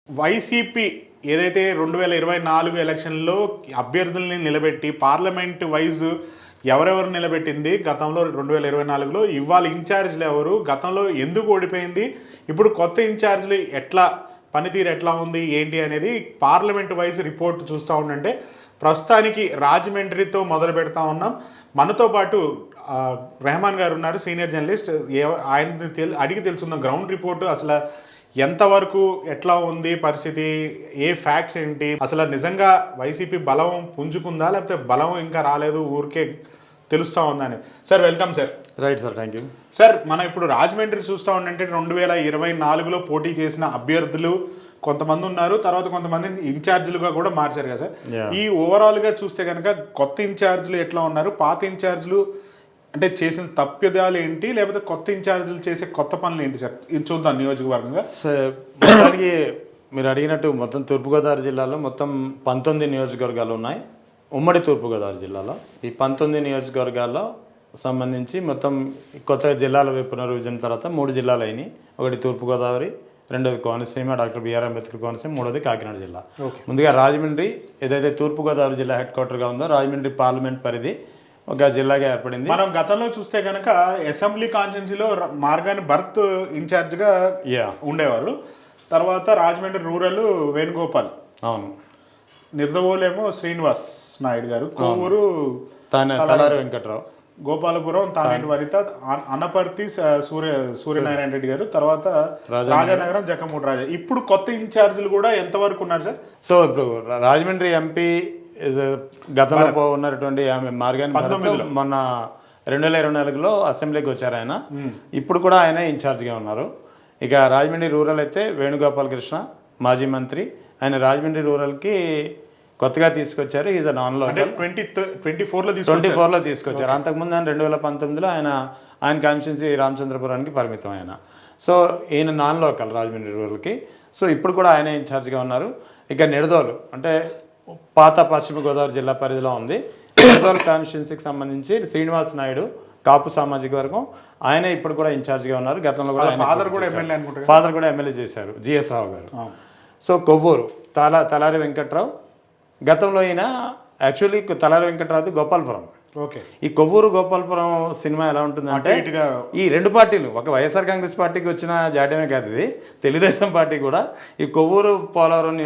YCP ఏదైతే 2024 ఎలక్షన్లో అభ్యర్థుల్ని నిలబెట్టి పార్లమెంట్ వైజ్ ఎవరెవరు నిలబెట్టింది గతంలో 2024లో, ఇవాళ ఇన్ఛార్జ్లు ఎవరు, గతంలో ఎందుకు ఓడిపోయింది, ఇప్పుడు కొత్త ఇన్ఛార్జ్లు ఎట్లా పనితీరు ఎట్లా ఉంది ఏంటి అనేది పార్లమెంట్ వైజ్ రిపోర్ట్ చూస్తూ ఉండంటే ప్రస్తుతానికి రాజమండ్రితో మొదలు పెడతా ఉన్నాం. మనతో పాటు రెహమాన్ గారు ఉన్నారు, సీనియర్ జర్నలిస్ట్. ఆయన అడిగి తెలుసుకుందాం గ్రౌండ్ రిపోర్టు, అసలు ఎంతవరకు ఎట్లా ఉంది పరిస్థితి, ఏ ఫ్యాక్ట్స్ ఏంటి, అసలు నిజంగా వైసీపీ బలం పుంజుకుందా లేకపోతే బలం ఇంకా రాలేదు ఊరికే తెలుస్తూ ఉందా అని. Sir welcome sir. Right sir, thank you sir. మనం ఇప్పుడు రాజమండ్రి చూస్తూ ఉండంటే 2024లో పోటీ చేసిన అభ్యర్థులు కొంతమంది ఉన్నారు, తర్వాత కొంతమంది ఇన్ఛార్జీలుగా కూడా మార్చారు కదా సార్. ఈ ఓవరాల్గా చూస్తే కనుక కొత్త ఇన్ఛార్జీలు ఎట్లా ఉన్నారు, పాత ఇన్ఛార్జీలు అంటే చేసిన తప్పిదాలు ఏంటి, లేకపోతే కొత్త ఇన్ఛార్జీలు చేసే కొత్త పనులు ఏంటి సార్, ఇది చూద్దాం నియోజకవర్గంగా. మొత్తానికి మీరు అడిగినట్టు మొత్తం తూర్పుగోదావరి జిల్లాలో మొత్తం 19 నియోజకవర్గాలు ఉన్నాయి. ఉమ్మడి తూర్పుగోదావరి జిల్లాలో ఈ 19 నియోజకవర్గాల్లో సంబంధించి మొత్తం కొత్త జిల్లాల పునర్విభజన తర్వాత 3 జిల్లాలు అయినాయి. ఒకటి తూర్పుగోదావరి, రెండోది కోనసీమ డాక్టర్ బిఆర్ అంబేద్కర్ కోనసీమ, మూడోది కాకినాడ జిల్లా. ముందుగా రాజమండ్రి ఏదైతే తూర్పుగోదావరి జిల్లా హెడ్ క్వార్టర్గా ఉందో రాజమండ్రి పార్లమెంట్ పరిధి ఒక జిల్లాగా ఏర్పడింది. మనం గతంలో చూస్తే కనుక అసెంబ్లీ కాన్స్టిట్యున్సీలో మార్గాని భరత్ ఇన్ఛార్జ్గా ఉండేవారు. తర్వాత రాజమండ్రి రూరల్ వేణుగోపాల్, అవును, నిర్దవోలేమో శ్రీనివాస్ నాయుడు గారు, కోవూరు తలారి వెంకట్రావు, గోపాలపురం తానేటి వనిత, అనపర్తి సూర్యనారాయణ రెడ్డి గారు, తర్వాత రాజానగరం జక్కమూడి రాజా. ఇప్పుడు కొత్త ఇన్ఛార్జీలు కూడా ఎంతవరకు ఉన్నారు సార్? సో ఇప్పుడు రాజమండ్రి ఎంపీ గతంలో ఉన్నటువంటి మార్గాని మొన్న 2024లో అసెంబ్లీకి వచ్చారు ఆయన. ఇప్పుడు కూడా ఆయన ఇన్ఛార్జ్గా ఉన్నారు. ఇక రాజమండ్రి రూరల్ అయితే వేణుగోపాల్ కృష్ణ మాజీ మంత్రి, ఆయన రాజమండ్రి రూరల్కి కొత్తగా తీసుకొచ్చారు. Is non local. 24లో తీసుకొచ్చారు. అంతకుముందు ఆయన 2019లో ఆయన కాన్స్టిట్యున్సీ రామచంద్రపురానికి పరిమితం ఆయన. సో ఈయన నాన్ లోకల్ రాజమండ్రి రూరల్కి. సో ఇప్పుడు కూడా ఆయన ఇన్ఛార్జ్గా ఉన్నారు. ఇక నిడదోలు అంటే పాత పశ్చిమ గోదావరి జిల్లా పరిధిలో ఉంది. నిడదోలు కాన్స్టిట్యున్సీకి సంబంధించి శ్రీనివాస్ నాయుడు కాపు సామాజిక వర్గం, ఆయన ఇప్పుడు కూడా ఇన్ఛార్జ్గా ఉన్నారు. గతంలో కూడా ఫాదర్ కూడా ఎమ్మెల్యే చేశారు, జిఎస్ రావు గారు. సో కొవ్వూరు తలారి వెంకట్రావు, గతంలో ఈయన యాక్చువల్లీ తలారి వెంకట్రావు గోపాలపురం. ఓకే. ఈ కొవ్వూరు గోపాలపురం సినిమా ఎలా ఉంటుందంటే ఈ రెండు పార్టీలు ఒక వైఎస్ఆర్ కాంగ్రెస్ పార్టీకి వచ్చిన జాడ్యమే కాదు, ఇది తెలుగుదేశం పార్టీ కూడా ఈ కొవ్వూరు పోలవరం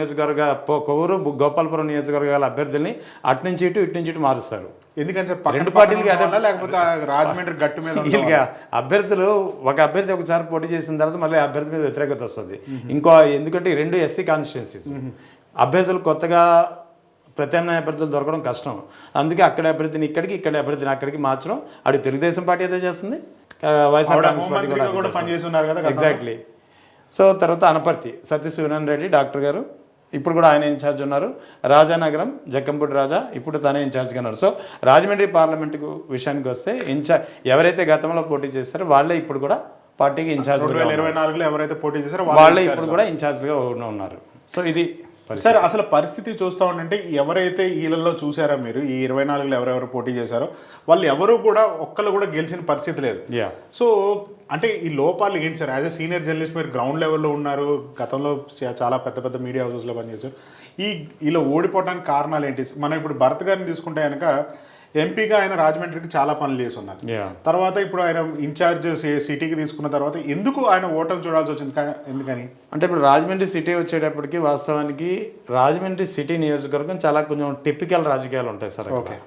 కొవ్వూరు గోపాలపురం నియోజకవర్గాల అభ్యర్థుల్ని అటు నుంచి ఇటు మారుస్తారు. ఎందుకంటే రెండు పార్టీలకి లేకపోతే రాజమండ్రి గట్టు మీద అభ్యర్థులు ఒక అభ్యర్థి ఒకసారి పోటీ చేసిన తర్వాత మళ్ళీ అభ్యర్థి మీద వ్యతిరేకత వస్తుంది. ఎందుకంటే ఈ రెండు ఎస్సీ కాన్స్టిట్యున్సీస్, అభ్యర్థులు కొత్తగా ప్రత్యామ్నాయ అభ్యర్థులు దొరకడం కష్టం. అందుకే అక్కడ అభ్యర్థిని ఇక్కడికి, ఇక్కడ అభ్యర్థిని అక్కడికి మార్చడం అది తెలుగుదేశం పార్టీ అయితే చేస్తుంది, వైఎస్ఆర్ కాంగ్రెస్ పార్టీ కూడా పనిచేస్తున్నారు కదా. ఎగ్జాక్ట్లీ. సో తర్వాత అనపర్తి సత్యసూర్యనారాయణ రెడ్డి డాక్టర్ గారు, ఇప్పుడు కూడా ఆయన ఇన్ఛార్జ్ ఉన్నారు. రాజానగరం జక్కంపూడి రాజా, ఇప్పుడు తనే ఇన్ఛార్జ్గా ఉన్నారు. సో రాజమండ్రి పార్లమెంటు విషయానికి వస్తే ఎవరైతే గతంలో పోటీ చేస్తారో వాళ్ళే ఇప్పుడు కూడా పార్టీకి ఇన్ఛార్జ్. 2024లో ఎవరైతే పోటీ చేశారో వాళ్ళే ఇప్పుడు కూడా ఇన్ఛార్జ్గా ఉన్నారు. సో ఇది సార్ అసలు పరిస్థితి చూస్తూ ఉంటే ఎవరైతే వీళ్ళల్లో చూసారో మీరు, ఈ 24లో ఎవరెవరు పోటీ చేశారో వాళ్ళు ఎవరు కూడా ఒక్కళ్ళు కూడా గెలిచిన పరిస్థితి లేదు. సో అంటే ఈ లోపాలు ఏంటి sir? As a senior journalist మీరు గ్రౌండ్ లెవెల్లో ఉన్నారు, గతంలో చాలా పెద్ద పెద్ద మీడియా హౌసెస్లో పనిచేశారు. ఇలా ఓడిపోవడానికి కారణాలు ఏంటి? మనం ఇప్పుడు భరత్ గారిని తీసుకుంటే కనుక ఎంపీగా ఆయన రాజమండ్రికి చాలా పనులు చేసి ఉన్నారు. తర్వాత ఇప్పుడు ఆయన ఇన్ఛార్జ్ సిటీకి తీసుకున్న తర్వాత ఎందుకు ఆయన ఓటమి చూడాల్సి వచ్చింది? ఎందుకని అంటే ఇప్పుడు రాజమండ్రి సిటీ వచ్చేటప్పటికి వాస్తవానికి రాజమండ్రి సిటీ నియోజకవర్గం చాలా కొంచెం టిపికల్ రాజకీయాలు ఉంటాయి సార్. ఓకే.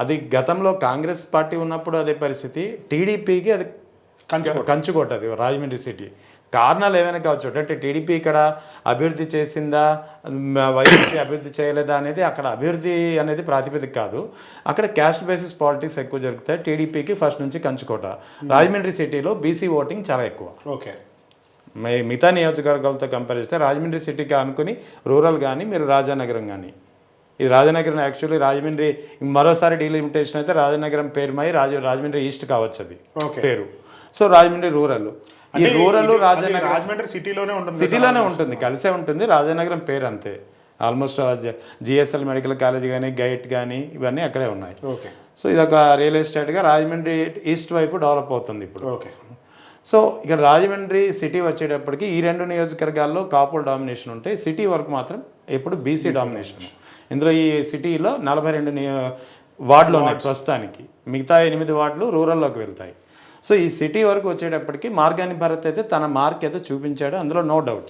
అది గతంలో కాంగ్రెస్ పార్టీ ఉన్నప్పుడు అదే పరిస్థితి, టీడీపీకి అది కంచుకోట అది రాజమండ్రి సిటీ. కారణాలు ఏమైనా కావచ్చు, అంటే టీడీపీ ఇక్కడ అభివృద్ధి చేసిందా, వైసీపీ అభివృద్ధి చేయలేదా అనేది అక్కడ అభివృద్ధి అనేది ప్రాతిపదిక కాదు. అక్కడ క్యాస్ట్ బేసిస్ పాలిటిక్స్ ఎక్కువ జరుగుతాయి. టీడీపీకి ఫస్ట్ నుంచి కంచుకోట. రాజమండ్రి సిటీలో బీసీ ఓటింగ్ చాలా ఎక్కువ. ఓకే. మిగతా నియోజకవర్గాలతో కంపేర్ చేస్తే రాజమండ్రి సిటీకి అనుకుని రూరల్ కానీ మీరు రాజానగరం కానీ, ఇది రాజానగరం యాక్చువల్లీ రాజమండ్రి మరోసారి డీలిమిటేషన్ అయితే రాజానగరం పేరు మై రాజమండ్రి ఈస్ట్ కావచ్చు అది పేరు. సో రాజమండ్రి రూరల్, ఈ రూరల్ రాజమండ్రి సిటీలోనే ఉంటుంది, కలిసే ఉంటుంది. రాజానగరం పేరు అంతే. ఆల్మోస్ట్ జిఎస్ఎల్ మెడికల్ కాలేజ్ కానీ గైట్ కానీ ఇవన్నీ అక్కడే ఉన్నాయి. ఓకే. సో ఇది ఒక రియల్ ఎస్టేట్గా రాజమండ్రి ఈస్ట్ వైపు డెవలప్ అవుతుంది ఇప్పుడు. ఓకే. సో ఇక్కడ రాజమండ్రి సిటీ వచ్చేటప్పటికి ఈ 2 నియోజకవర్గాల్లో కాపుల డామినేషన్ ఉంటాయి, సిటీ వరకు మాత్రం ఎప్పుడు బీసీ డామినేషన్. ఇందులో ఈ సిటీలో 42 వార్డులు ఉన్నాయి ప్రస్తుతానికి, మిగతా 8 వార్డులు రూరల్లోకి వెళ్తాయి. సో ఈ సిటీ వరకు వచ్చేటప్పటికి మార్గాని భరత్ అయితే తన మార్క్ అయితే చూపించాడు, అందులో నో డౌట్.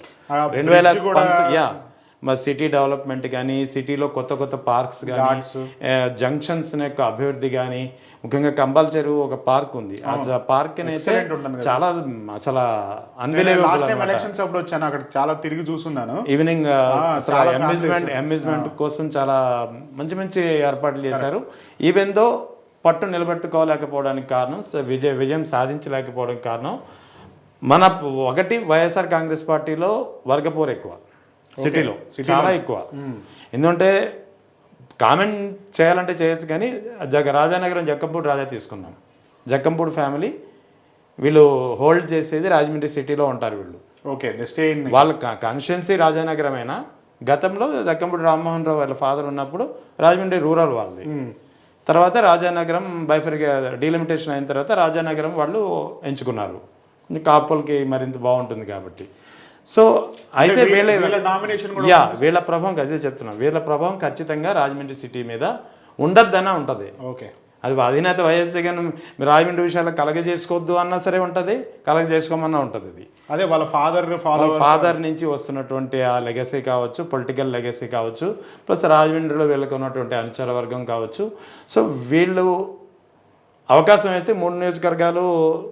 2000 మరి సిటీ డెవలప్మెంట్ కానీ, సిటీలో కొత్త కొత్త పార్క్స్ కానీ, జంక్షన్స్ యొక్క అభివృద్ధి కానీ, ముఖ్యంగా కంబాల్ చెరువు ఒక పార్క్ ఉంది, ఆ పార్క్ అయితే చాలా అసలు ఎలక్షన్స్ అప్పుడు వచ్చాను, అక్కడ చాలా తిరిగి చూస్తున్నాను. ఈవినింగ్ అమ్యూజ్మెంట్ కోసం చాలా మంచి మంచి ఏర్పాట్లు చేశారు. ఈవెన్ దో పట్టు నిలబెట్టుకోలేకపోవడానికి కారణం, విజయం సాధించలేకపోవడానికి కారణం మన ఒకటి వైఎస్ఆర్ కాంగ్రెస్ పార్టీలో వర్గపోరు ఎక్కువ, సిటీలో చాలా ఎక్కువ. ఎందుకంటే కామెంట్ చేయాలంటే చేయొచ్చు, కానీ రాజానగరం జక్కంపూడి రాజా తీసుకుందాం. జక్కంపూడి ఫ్యామిలీ వీళ్ళు హోల్డ్ చేసేది రాజమండ్రి సిటీలో ఉంటారు వీళ్ళు. ఓకే, వాళ్ళ కాన్స్టిట్యున్సీ రాజానగరమైనా గతంలో జక్కంపూడి రామ్మోహన్ రావు వాళ్ళ ఫాదర్ ఉన్నప్పుడు రాజమండ్రి రూరల్ వాళ్ళది. తర్వాత రాజానగరం డీలిమిటేషన్ అయిన తర్వాత రాజానగరం వాళ్ళు ఎంచుకున్నారు, కాపులకి మరింత బాగుంటుంది కాబట్టి. సో అయితే వీళ్ళ ప్రభావం అదే చెప్తున్నాం, వీళ్ళ ప్రభావం ఖచ్చితంగా రాజమండ్రి సిటీ మీద ఉండద్దనే ఉంటుంది. ఓకే, అది అధినేత వైఎస్ జగన్ రాజమండ్రి విషయాలు కలగజేసుకోవద్దు అన్నా సరే ఉంటుంది, కలగజేసుకోమన్నా ఉంటుంది. అది అదే వాళ్ళ ఫాదర్ నుంచి వస్తున్నటువంటి ఆ లెగసీ కావచ్చు, పొలిటికల్ లెగసీ కావచ్చు, ప్లస్ రాజమండ్రిలో వీళ్ళకి ఉన్నటువంటి అనుచర వర్గం కావచ్చు. సో వీళ్ళు అవకాశం అయితే 3 నియోజకవర్గాలు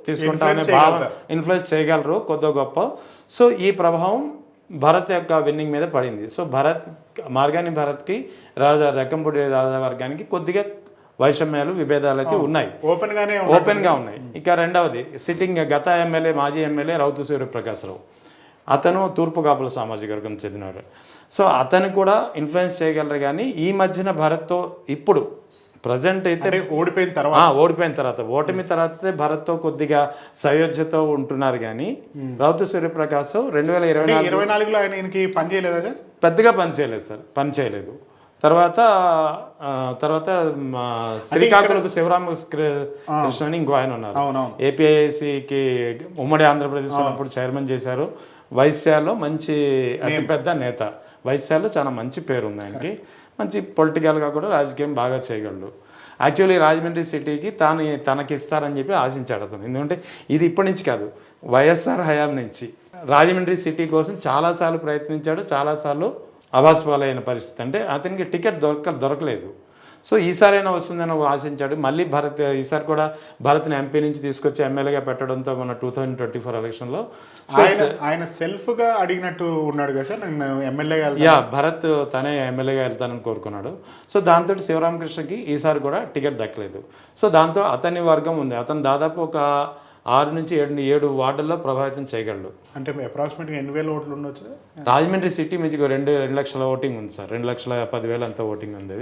తీసుకుంటామనే భావన ఇన్ఫ్లుయెన్స్ చేయగలరు కొద్ది గొప్ప. సో ఈ ప్రభావం భరత్ యొక్క విన్నింగ్ మీద పడింది. సో మార్గాని భరత్కి జక్కంపూడి రాజవర్గానికి కొద్దిగా వైషమ్యాలు విభేదాలు అయితే ఉన్నాయి, ఓపెన్గా ఉన్నాయి. ఇక రెండవది సిట్టింగ్ గత మాజీ ఎమ్మెల్యే రౌతు సూర్యప్రకాశ్రావు, అతను తూర్పు కాపుల సామాజిక వర్గం చెందినవాడు. సో అతను కూడా ఇన్ఫ్లుయెన్స్ చేయగలరు. కానీ ఈ మధ్యన భరత్తో ఇప్పుడు ప్రజెంట్ అయితే ఓడిపోయిన తర్వాత ఓటమి తర్వాత భరత్తో కొద్దిగా సయోధ్యతో ఉంటున్నారు. కానీ రౌతు సూర్యప్రకాశ్ 2024లో ఆయనకి పని చేయలేదా? పెద్దగా పని చేయలేదు. తర్వాత శ్రీకాకుళపు శివరామకృష్ణ అని ఇంకో ఆయన ఉన్నారు, ఏపీఐసికి ఉమ్మడి ఆంధ్రప్రదేశ్ ఉన్నప్పుడు చైర్మన్ చేశారు. వైశ్యాలో మంచి అతిపెద్ద నేత, వైశ్యాలో చాలా మంచి పేరు ఉంది ఆయనకి, మంచి పొలిటికల్గా కూడా రాజకీయం బాగా చేయగలడు. యాక్చువల్లీ రాజమండ్రి సిటీకి తనకి ఇస్తారని చెప్పి ఆశించాడు అతను. ఎందుకంటే ఇది ఇప్పటి నుంచి కాదు, వైఎస్ఆర్ హయాం నుంచి రాజమండ్రి సిటీ కోసం చాలాసార్లు ప్రయత్నించాడు, చాలాసార్లు అభాస్పాలైన పరిస్థితి. అంటే అతనికి టికెట్ దొరకలేదు. సో ఈసారైనా వస్తుందని ఆశించాడు. మళ్ళీ ఈసారి కూడా భరత్ని ఎంపీ నుంచి తీసుకొచ్చి ఎమ్మెల్యేగా పెట్టడంతో మన 2024 ఎలక్షన్లో ఆయన సెల్ఫ్గా అడిగినట్టు ఉన్నాడు కదా సార్, నేను ఎమ్మెల్యేగా భరత్ తనే ఎమ్మెల్యేగా వెళ్తానని కోరుకున్నాడు. సో దాంతో శివరామకృష్ణకి ఈసారి కూడా టికెట్ దక్కలేదు. సో దాంతో అతని వర్గం ఉంది, అతను దాదాపు ఒక 6 నుంచి 7 వార్డుల్లో ప్రభావితం చేయగలడు. అంటే అప్రాక్సిమేట్గా 8,000 ఓట్లు ఉండొచ్చు. రాజమండ్రి సిటీ మీకు 2 లక్షల ఓటింగ్ ఉంది సార్, 2,10,000 అంత ఓటింగ్ ఉంది.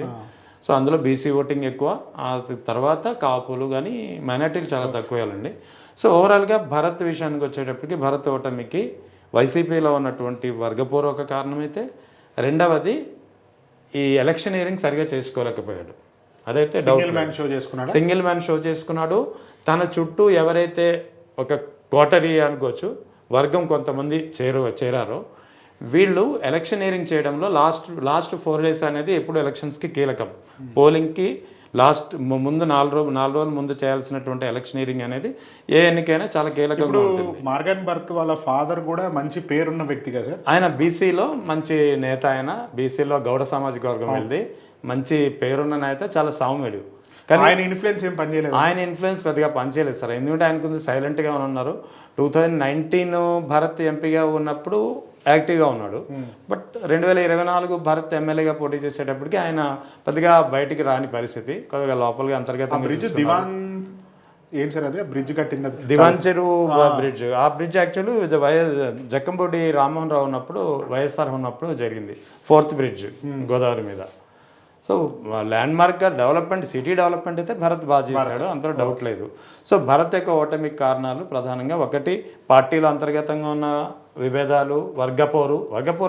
సో అందులో బీసీ ఓటింగ్ ఎక్కువ, ఆ తర్వాత కాపులు కానీ మైనార్టీలు చాలా తక్కువేయాలండి. సో ఓవరాల్గా భరత్ విషయానికి వచ్చేటప్పటికి భరత్ ఓటమికి వైసీపీలో ఉన్నటువంటి వర్గపూర్వక కారణమైతే, రెండవది ఈ ఎలక్షనీరింగ్ సరిగా చేసుకోలేకపోయాడు. అదైతే సింగిల్ మ్యాన్ షో చేసుకున్నాడు. తన చుట్టూ ఎవరైతే ఒక కోటరీ అనుకోవచ్చు వర్గం కొంతమంది చేరారో వీళ్ళు ఎలక్షనీరింగ్ చేయడంలో లాస్ట్ 4 days అనేది ఎప్పుడు ఎలక్షన్స్కి కీలకం. పోలింగ్కి ముందు 4 రోజుల ముందు చేయాల్సినటువంటి ఎలక్షనీరింగ్ అనేది ఏ ఎన్నికైనా చాలా కీలకంగా ఉంటుంది. మార్గాన్ భరత్ వాళ్ళ ఫాదర్ కూడా మంచి పేరున్న వ్యక్తి కదా సార్, ఆయన బీసీలో మంచి నేత, ఆయన బీసీలో గౌడ సామాజిక వర్గం వెళ్ళి మంచి పేరున్న నేత, చాలా సౌమ్యుడు. కానీ ఆయన ఇన్ఫ్లుయెన్స్ పెద్దగా పనిచేయలేదు సార్. ఎందుకంటే ఆయనకు సైలెంట్గా ఉన్నారు. 2019 భరత్ ఎంపీగా ఉన్నప్పుడు యాక్టివ్గా ఉన్నాడు. బట్ 2024 భరత్ ఎమ్మెల్యేగా పోటీ చేసేటప్పటికి ఆయన పెద్దగా బయటికి రాని పరిస్థితి, కొద్దిగా లోపలిగా అంతర్గతంగా. బ్రిడ్జ్ కట్టింది దివాన్ చెరువు బ్రిడ్జ్. ఆ బ్రిడ్జ్ యాక్చువల్లీ జక్కంపూడి రామ్మోహన్ రావు ఉన్నప్పుడు, వైఎస్ఆర్ ఉన్నప్పుడు జరిగింది. 4th బ్రిడ్జ్ గోదావరి మీద. So land mark development, city development అయితే భరత్ బాగా చేశాడు, అందులో డౌట్ లేదు. సో భరత్ యొక్క ఓటమికి కారణాలు ప్రధానంగా ఒకటి పార్టీలో అంతర్గతంగా ఉన్న విభేదాలు, వర్గపోరు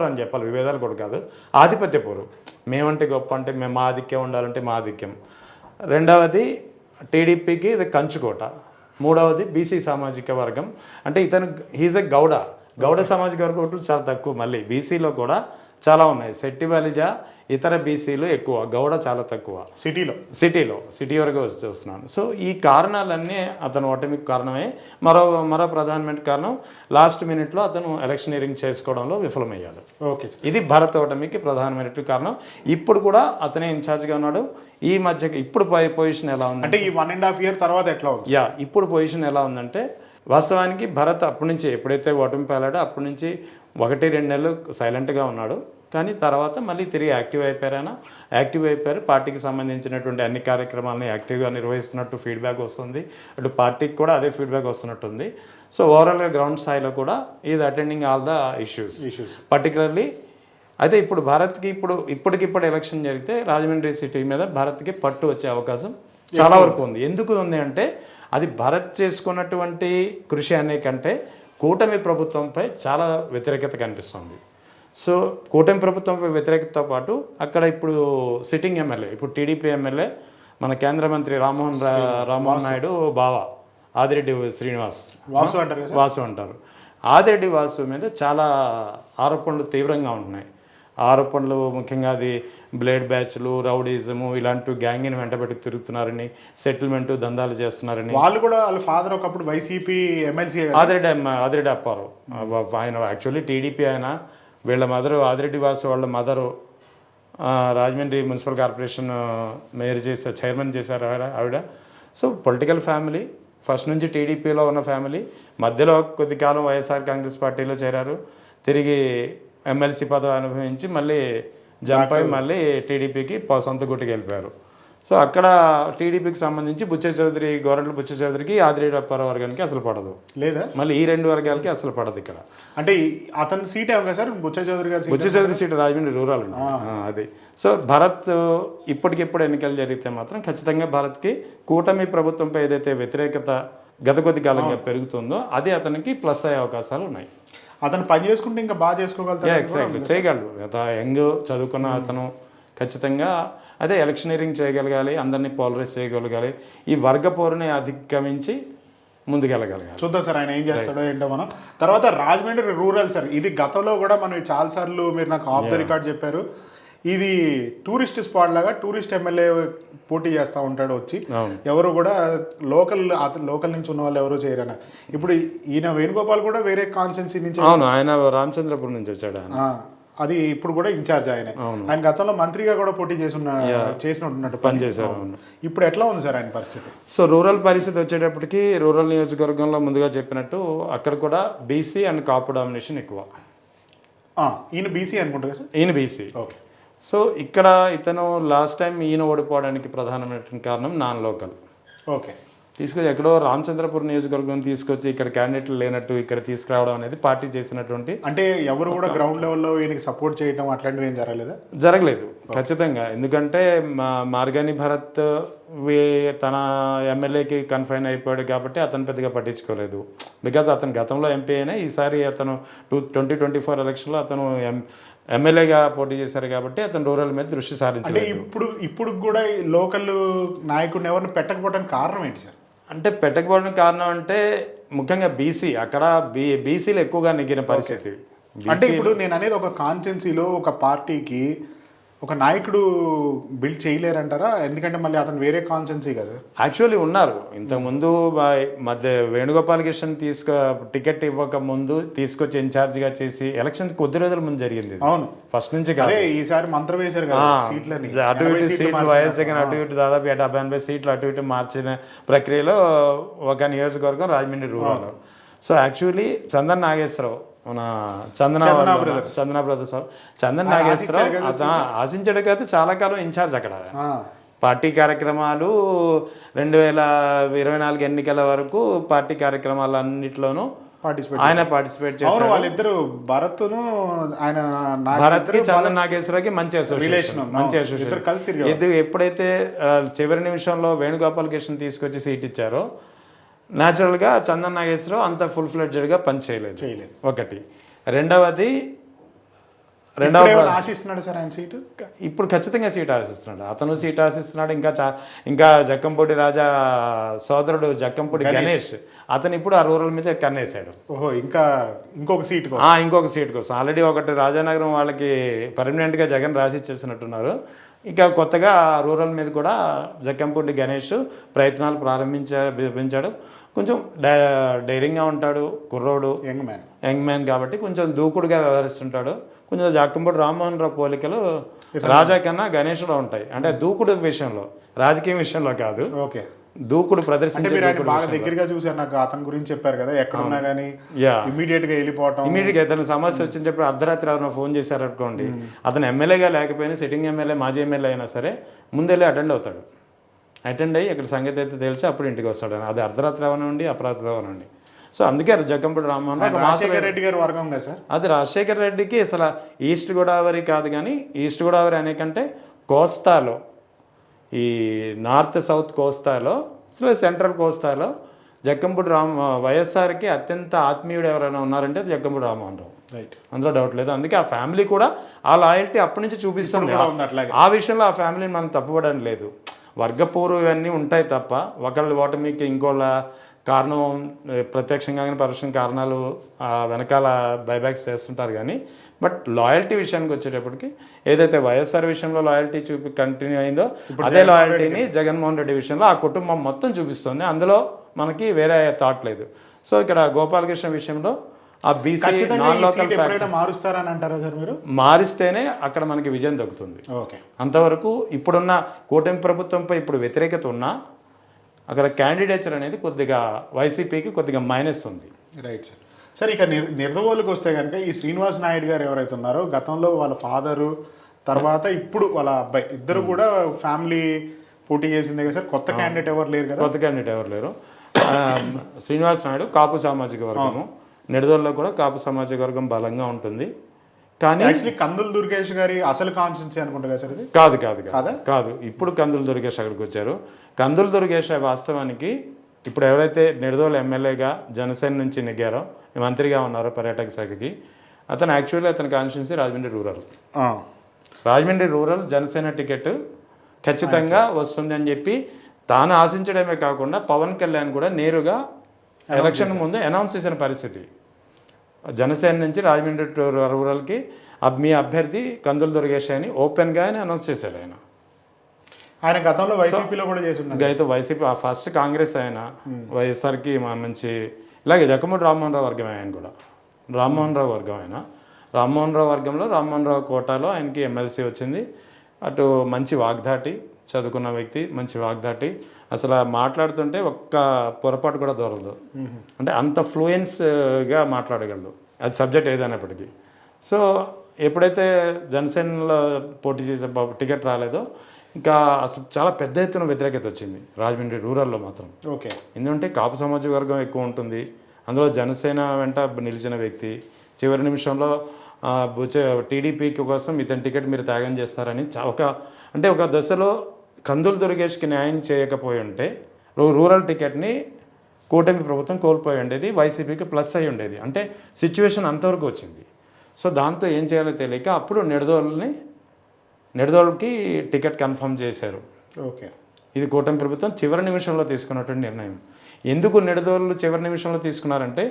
అని చెప్పాలి, విభేదాలు కూడా కాదు, ఆధిపత్య పోరు. మేమంటే గొప్ప అంటే మేము మా ఆధిక్యం ఉండాలంటే మా ఆధిక్యం. రెండవది టీడీపీకి ఇది కంచుకోట, మూడవది బీసీ సామాజిక వర్గం. అంటే ఇతను హీజ్ ఎ గౌడ సామాజిక వర్గం ఓట్లు చాలా తక్కువ. మళ్ళీ బీసీలో కూడా చాలా ఉన్నాయి. శెట్టి బలిజ ఇతర బీసీలు ఎక్కువ, గౌడ చాలా తక్కువ. సిటీ వరకు వస్తున్నాను. సో ఈ కారణాలన్నీ అతను ఓటమికి కారణమే. మరో ప్రధానమైన కారణం లాస్ట్ మినిట్లో అతను ఎలక్షనీరింగ్ చేసుకోవడంలో విఫలమయ్యాడు. ఓకే, ఇది భారత్ ఓటమికి ప్రధానమైన కారణం. ఇప్పుడు కూడా అతనే ఇన్ఛార్జ్గా ఉన్నాడు. ఈ మధ్య ఇప్పుడు పొజిషన్ ఎలా ఉంది అంటే ఈ 1.5 year తర్వాత ఎట్లా ఉంది? ఇప్పుడు పొజిషన్ ఎలా ఉందంటే వాస్తవానికి భరత్ అప్పటి నుంచి ఎప్పుడైతే ఓటమి పాలాడో అప్పటి నుంచి 1-2 నెలలు సైలెంట్గా ఉన్నాడు. కానీ తర్వాత మళ్ళీ తిరిగి యాక్టివ్ అయిపోయారు. పార్టీకి సంబంధించినటువంటి అన్ని కార్యక్రమాలను యాక్టివ్గా నిర్వహిస్తున్నట్టు ఫీడ్బ్యాక్ వస్తుంది. అటు పార్టీకి కూడా అదే ఫీడ్బ్యాక్ వస్తున్నట్టుంది. సో ఓవరాల్గా గ్రౌండ్ స్థాయిలో కూడా is attending all the issues particularly. అయితే ఇప్పుడు భారత్కి ఇప్పటికిప్పుడు ఎలక్షన్ జరిగితే రాజమండ్రి సిటీ మీద భారత్కి పట్టు వచ్చే అవకాశం చాలా వరకు ఉంది. ఎందుకు ఉంది అంటే అది భారత్ చేసుకున్నటువంటి కృషి అనే కంటే కూటమి ప్రభుత్వంపై చాలా వ్యతిరేకత కనిపిస్తుంది. సో కూటమి ప్రభుత్వంపై వ్యతిరేకతతో పాటు అక్కడ ఇప్పుడు సిట్టింగ్ ఎమ్మెల్యే, ఇప్పుడు టీడీపీ ఎమ్మెల్యే మన కేంద్ర మంత్రి రామ్మోహన్ నాయుడు బావ ఆదిరెడ్డి శ్రీనివాస్ వాసు అంటారు. ఆదిరెడ్డి వాసు మీద చాలా ఆరోపణలు తీవ్రంగా ఉంటున్నాయి. ఆరోపణలు ముఖ్యంగా అది బ్లేడ్ బ్యాచ్లు, రౌడీజము ఇలాంటి గ్యాంగ్ని వెంటబెట్టి తిరుగుతున్నారని, సెటిల్మెంట్ దందాలు చేస్తున్నారని. వాళ్ళు కూడా వాళ్ళ ఫాదర్ ఒకప్పుడు వైసీపీ ఎమ్మెల్సీ ఆదిరెడ్డి అప్పారు. ఆయన యాక్చువల్లీ టీడీపీ. ఆయన వీళ్ళ మదరు ఆదిరెడ్డి వాసు వాళ్ళ mother Rajahmundry municipal corporation chairman చేశారు ఆవిడ. సో పొలిటికల్ ఫ్యామిలీ, ఫస్ట్ నుంచి టీడీపీలో ఉన్న ఫ్యామిలీ, మధ్యలో కొద్ది కాలం వైఎస్ఆర్ కాంగ్రెస్ పార్టీలో చేరారు. తిరిగి ఎమ్మెల్సీ పదవి అనుభవించి మళ్ళీ జంప్ అయి మళ్ళీ టీడీపీకి సొంత గుట్టుకు వెళ్ళిపోయారు. సో అక్కడ టీడీపీకి సంబంధించి గోరంట్ల బుచ్చ చౌదరికి ఆదిరెడ్డి అప్పారావు వర్గానికి అసలు పడదు, లేదా మళ్ళీ ఈ 2 వర్గాలకి అసలు పడదు. ఇక్కడ అంటే అతని సీట్ ఏమో sir బుచ్చ Chowdary seat Rajahmundry rural అది. సో భారత్ ఇప్పటికిప్పుడు ఎన్నికలు జరిగితే మాత్రం ఖచ్చితంగా భారత్కి కూటమి ప్రభుత్వంపై ఏదైతే వ్యతిరేకత గత కొద్ది కాలంగా పెరుగుతుందో అది అతనికి ప్లస్ అయ్యే అవకాశాలు ఉన్నాయి. అతను పని చేసుకుంటే ఇంకా బాగా చేసుకోగలుగుతాడు. ఎగ్జాక్ట్లీ చేయగలడు. యంగ్ చదువుకున్న అతను ఖచ్చితంగా అదే ఎలక్షనీరింగ్ చేయగలగాలి, అందరినీ పోలరైజ్ చేయగలగాలి, ఈ వర్గ పోరుని అధిగమించి ముందుకెళ్ళగలగాలి. చూద్దాం సార్ ఆయన ఏం చేస్తాడో ఏంటో మనం. తర్వాత రాజమండ్రి రూరల్ సార్, ఇది గతంలో కూడా మనం చాలాసార్లు మీరు నాకు ఆఫ్ ద రికార్డ్ చెప్పారు, ఇది టూరిస్ట్ స్పాట్ లాగా టూరిస్ట్ ఎమ్మెల్యే పోటీ చేస్తూ ఉంటాడు వచ్చి, ఎవరు కూడా లోకల్ నుంచి ఉన్న వాళ్ళు ఎవరు చేయరని. ఇప్పుడు ఈయన వేణుగోపాల్ కూడా వేరే కాన్స్టిట్యున్సీ నుంచి, అవును ఆయన రామచంద్రపురం నుంచి వచ్చాడు. అది ఇప్పుడు కూడా ఇన్ఛార్జ్ ఆయన గతంలో మంత్రిగా కూడా పోటీ చేసినట్టు పనిచేశారు. ఇప్పుడు ఎట్లా ఉంది సార్ ఆయన పరిస్థితి? సో రూరల్ పరిస్థితి వచ్చేటప్పటికి రూరల్ నియోజకవర్గంలో ముందుగా చెప్పినట్టు అక్కడ కూడా బీసీ అండ్ కాపు డామినేషన్ ఎక్కువ. ఈయన బీసీ అనుకుంటా సార్? ఈయన బీసీ. ఓకే. సో ఇక్కడ ఇతను లాస్ట్ టైం ఈయన ఓడిపోవడానికి ప్రధానమైనటువంటి కారణం నాన్ లోకల్. ఓకే. తీసుకొచ్చి ఎక్కడో రామచంద్రపురం నియోజకవర్గం తీసుకొచ్చి ఇక్కడ క్యాండిడేట్లు లేనట్టు ఇక్కడ తీసుకురావడం అనేది పార్టీ చేసినటువంటి, అంటే ఎవరు కూడా గ్రౌండ్ లెవెల్లో ఈయనకి సపోర్ట్ చేయడం అట్లాంటివి ఏం జరగలేదు ఖచ్చితంగా. ఎందుకంటే మార్గాని భరత్ తన ఎమ్మెల్యేకి కన్ఫైన్ అయిపోయాడు కాబట్టి అతను పెద్దగా పట్టించుకోలేదు. బికాజ్ అతను గతంలో ఎంపీ అయినా ఈసారి అతను 2024 ఎలక్షన్లో అతను ఎమ్మెల్యేగా పోటీ చేశారు కాబట్టి అతను రూరల్ మీద దృష్టి సారించారు. అంటే ఇప్పుడు కూడా లోకల్ నాయకుడిని ఎవరిని పెట్టకపోవడానికి కారణం ఏంటి సార్? అంటే పెట్టకపోవడానికి కారణం అంటే ముఖ్యంగా బీసీ, అక్కడ బీసీలు ఎక్కువగా నెగ్గిన పరిస్థితి. అంటే ఇప్పుడు నేను అనేది ఒక కాన్స్టిట్యున్సీలో ఒక పార్టీకి ఒక నాయకుడు బిల్డ్ చేయలేరంటారా? ఎందుకంటే మళ్ళీ అతను వేరే కాన్స్టిట్యున్సీ కదా. యాక్చువల్లీ ఉన్నారు ఇంతకుముందు వేణుగోపాల్ కృష్ణ టికెట్ ఇవ్వక ముందు తీసుకొచ్చి ఇన్ఛార్జిగా చేసి ఎలక్షన్ కొద్ది రోజుల ముందు జరిగింది. అవును, ఫస్ట్ నుంచి కాదు. ఈసారి మంత్రం వేశారు కదా సీట్లని, అటు ఇటు సీట్లు వైఎస్ జగన్ అటు ఇటు దాదాపు 80 సీట్లు అటు ఇటు మార్చిన ప్రక్రియలో ఒక నియోజకవర్గం Rajahmundry rural. So actually Chandan Nageswararao మన చందన బ్రదర్స్ చందన్ నాగేశ్వరరావు అతను ఆశించాడు కదా చాలా కాలం ఇన్ఛార్జ్ అక్కడ. పార్టీ కార్యక్రమాలు 2024 ఎన్నికల వరకు పార్టీ కార్యక్రమాలన్నింటిలోనూ ఆయన పార్టిసిపేట్ చేశారు. వాళ్ళిద్దరు భరత్కి చందన్ నాగేశ్వరరావుకి మంచి అసోసియేషన్. ఇది ఎప్పుడైతే చివరి నిమిషంలో వేణుగోపాల్ కృష్ణ తీసుకొచ్చి సీట్ ఇచ్చారో న్యాచురల్గా చందన్ నాగేశ్వరరావు అంత ఫుల్ ఫ్లెడ్జెడ్గా పని చేయలేదు ఒకటి. రెండవది ఆశిస్తున్నాడు సార్ ఆయన సీటు. ఇప్పుడు ఖచ్చితంగా సీట్ ఆశిస్తున్నాడు, అతను సీట్ ఆశిస్తున్నాడు. ఇంకా జక్కంపూడి రాజా సోదరుడు జక్కంపూడి గణేష్ అతను ఇప్పుడు ఆ రూరల్ మీద కన్నేశాడు. ఓహో, ఇంకొక సీట్ ఇంకొక సీట్ కోసం ఆల్రెడీ ఒకటి రాజానగరం వాళ్ళకి పర్మనెంట్గా జగన్ రాసి ఇచ్చేసినట్టున్నారు. ఇక కొత్తగా రూరల్ మీద కూడా జక్కంపూడి గణేష్ ప్రయత్నాలు ప్రారంభించాడు. కొంచెం డైరింగ్గా ఉంటాడు, కుర్రోడు, యంగ్ మ్యాన్ కాబట్టి కొంచెం దూకుడుగా వ్యవహరిస్తుంటాడు. కొంచెం జక్కంపూడి రామ్మోహన్ రావు పోలికలు రాజా కన్నా గణేష్లో ఉంటాయి. అంటే దూకుడు విషయంలో, రాజకీయ విషయంలో కాదు. ఓకే, దూకుడు ప్రదర్శించే బాగా దగ్గరగా చూసారు. నాకు అతని గురించి చెప్పారు కదా, ఎక్కడున్నా కానీ ఇమీడియట్ గా వెళ్ళిపోవటం. ఇమీడియట్ గా ఏదైనా సమస్య వచ్చినప్పుడు అర్ధరాత్రి ఎవరైనా ఫోన్ చేశారు అనుకోండి, అతను ఎమ్మెల్యేగా లేకపోయినా సిట్టింగ్ ఎమ్మెల్యే, మాజీ ఎమ్మెల్యే అయినా సరే ముందెళ్ళి అటెండ్ అవుతాడు. అటెండ్ అయ్యి ఇక్కడ సంగతి అయితే తెలిసి అప్పుడు ఇంటికి వస్తాడు. అది అర్ధరాత్రి అవనండి, అపరాత్రి అవనండి. సో అందుకే జక్కంపూడి రామ్మోహన్ రాజశేఖర రెడ్డి గారు వర్గం కదా సార్. అది రాజశేఖర రెడ్డికి అసలు ఈస్ట్ గోదావరి కాదు, కానీ ఈస్ట్ గోదావరి అనే కంటే కోస్తాలో, ఈ నార్త్ సౌత్ కోస్తాలో, అసలు సెంట్రల్ కోస్తాలో జక్కంపూడి వైఎస్ఆర్కి అత్యంత ఆత్మీయుడు ఎవరైనా ఉన్నారంటే అది జక్కంపూడి రామ్మోహన్ రావు. రైట్, అందులో డౌట్ లేదు. అందుకే ఆ ఫ్యామిలీ కూడా ఆ లాయల్టీ అప్పటి నుంచి చూపిస్తుంది. ఆ విషయంలో ఆ ఫ్యామిలీని మనం తప్పుపడడం లేదు. వర్గపూర్వం ఇవన్నీ ఉంటాయి తప్ప ఒకళ్ళ ఓటమికి ఇంకోళ్ళ కారణం ప్రత్యక్షంగా కానీ పరోక్షంగా కారణాలు వెనకాల బైబ్యాక్స్ చేస్తుంటారు. కానీ బట్ లాయల్టీ విషయానికి వచ్చేటప్పటికి ఏదైతే వైఎస్ఆర్ విషయంలో లాయల్టీ కంటిన్యూ అయిందో అదే లాయల్టీని జగన్మోహన్ రెడ్డి విషయంలో ఆ కుటుంబం మొత్తం చూపిస్తుంది. అందులో మనకి వేరే థాట్ లేదు. సో ఇక్కడ గోపాలకృష్ణ విషయంలో ఆ బీసీ నాన్ లోకల్ మారుస్తారని అంటారా సార్ మీరు? మారిస్తేనే అక్కడ మనకి విజయం దక్కుతుంది. ఓకే, అంతవరకు ఇప్పుడున్న కూటమి ప్రభుత్వంపై ఇప్పుడు వ్యతిరేకత ఉన్నా అక్కడ క్యాండిడేచర్ అనేది కొద్దిగా వైసీపీకి కొద్దిగా మైనస్ ఉంది. Right sir. సార్ ఇక నిర్దవోలుకి వస్తే కనుక ఈ శ్రీనివాస్ నాయుడు గారు ఎవరైతే ఉన్నారో, గతంలో వాళ్ళ ఫాదరు తర్వాత ఇప్పుడు వాళ్ళ అబ్బాయి ఇద్దరు కూడా ఫ్యామిలీ పోటీ చేసిందే కదా సార్. కొత్త క్యాండిడేట్ ఎవరు లేరు కదా? కొత్త క్యాండిడేట్ ఎవరు లేరు. శ్రీనివాస్ నాయుడు కాపు సామాజిక వర్గము, నిడదోల్లో కూడా కాపు సామాజిక వర్గం బలంగా ఉంటుంది. కానీ యాక్చువల్లీ కందుల దుర్గేష్ గారి అసలు కాన్స్టిట్యున్సీ అనుకుంటా కదా సార్ ఇది? కాదు. ఇప్పుడు కందుల దుర్గేష్ అక్కడికి వచ్చారు. కందుల దుర్గేష్ వాస్తవానికి ఇప్పుడు ఎవరైతే నిడదోలు ఎమ్మెల్యేగా జనసేన నుంచి నెగ్గారో, మంత్రిగా ఉన్నారో పర్యాటక శాఖకి, అతను యాక్చువల్లీ అతని constituency Rajahmundry rural. Rajahmundry rural Janasena ticket ఖచ్చితంగా వస్తుంది అని చెప్పి తాను ఆశించడమే కాకుండా పవన్ కళ్యాణ్ కూడా నేరుగా ఎలక్షన్ ముందు అనౌన్స్ చేసిన పరిస్థితి. జనసేన నుంచి రాజమండ్రి రూరల్కి మీ అభ్యర్థి కందుల దుర్గేష్ అని ఓపెన్గా అనౌన్స్ చేశాడు. ఆయన గతంలో వైసీపీలో కూడా చేసి అయితే వైసీపీ ఫస్ట్ కాంగ్రెస్ ఆయన వైఎస్ఆర్కి మంచి, ఇలాగే జక్కమూడి రామ్మోహన్ రావు వర్గం ఆయన కూడా రామ్మోహన్ రావు వర్గం ఆయన. రామ్మోహన్ రావు వర్గంలో రామ్మోహన్ రావు కోటాలో ఆయనకి ఎమ్మెల్సీ వచ్చింది. అటు మంచి వాగ్దాటి, చదువుకున్న వ్యక్తి, మంచి వాగ్దాటి, అసలు మాట్లాడుతుంటే ఒక్క పొరపాటు కూడా దొరకదు. అంటే అంత ఫ్లూయెన్స్గా మాట్లాడగలడు, అది సబ్జెక్ట్ ఏదైనప్పటికీ. సో ఎప్పుడైతే జనసేనలో పోటీ చేసే టికెట్ రాలేదో ఇంకా అసలు చాలా పెద్ద ఎత్తున వ్యతిరేకత వచ్చింది రాజమండ్రి రూరల్లో మాత్రం. ఓకే, ఎందుకంటే కాపు సామాజిక వర్గం ఎక్కువ ఉంటుంది, అందులో జనసేన వెంట నిలిచిన వ్యక్తి చివరి నిమిషంలో టీడీపీకి కోసం ఇతని టికెట్ మీరు త్యాగం చేస్తారని ఒక దశలో కందుల దుర్గేష్కి న్యాయం చేయకపోయి ఉంటే రూరల్ టికెట్ని కూటమి ప్రభుత్వం కోల్పోయి ఉండేది, వైసీపీకి ప్లస్ అయి ఉండేది. అంటే సిచ్యువేషన్ అంతవరకు వచ్చింది. సో దాంతో ఏం చేయాలో తెలియక అప్పుడు నిడదోలుకి టికెట్ కన్ఫర్మ్ చేశారు. ఓకే, ఇది కూటమి ప్రభుత్వం చివరి నిమిషంలో తీసుకున్నటువంటి నిర్ణయం. ఎందుకు నిడదోలు చివరి నిమిషంలో తీసుకున్నారంటే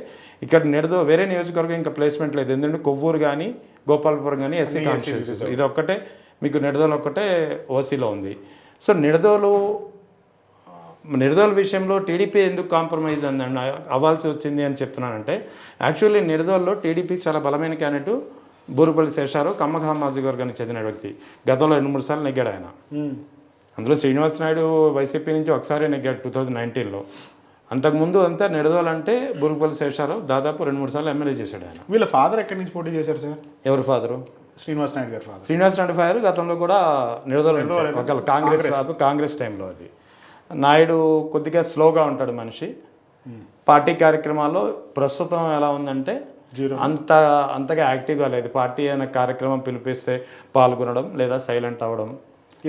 ఇక్కడ వేరే నియోజకవర్గం ఇంకా ప్లేస్మెంట్ లేదు. ఎందుకంటే కొవ్వూరు కానీ గోపాలపురం కానీ ఎస్సీ కాన్స్టిట్యూన్సీస్, ఇది ఒక్కటే మీకు నిడదోలు ఒక్కటే ఓసీలో ఉంది. సో నిడదోలు విషయంలో టీడీపీ ఎందుకు కాంప్రమైజ్ అవ్వాల్సి వచ్చింది అని చెప్తున్నానంటే, యాక్చువల్లీ నిడదోల్లో టీడీపీకి చాలా బలమైన క్యాండిడేట్ బూరుపల్లి శేషారావు, కమ్మ సామాజిక వర్గానికి చెందిన వ్యక్తి. గతంలో 2-3 సార్లు నెగ్గాడు ఆయన. అందులో శ్రీనివాస్ నాయుడు వైసీపీ నుంచి ఒకసారి నెగ్గాడు 2019లో. అంతకుముందు అంతా నిడదోలంటే బూరుపల్లి శేషారావు దాదాపు 2-3 సార్లు ఎమ్మెల్యే చేశాడు ఆయన. వీళ్ళ ఫాదర్ ఎక్కడి నుంచి పోటీ చేశారు సార్? ఎవరి ఫాదరు? శ్రీనివాస్ నాయుడు గారు ఫాదర్. శ్రీనివాస్ నాయుడు ఫాదర్ గతంలో కూడా నిడదోలు కాంగ్రెస్ టైంలో. అది నాయుడు కొద్దిగా స్లోగా ఉంటాడు మనిషి. పార్టీ కార్యక్రమాల్లో ప్రస్తుతం ఎలా ఉందంటే అంతగా యాక్టివ్గా లేదు. పార్టీ అనే కార్యక్రమం పిలిపిస్తే పాల్గొనడం లేదా సైలెంట్ అవ్వడం.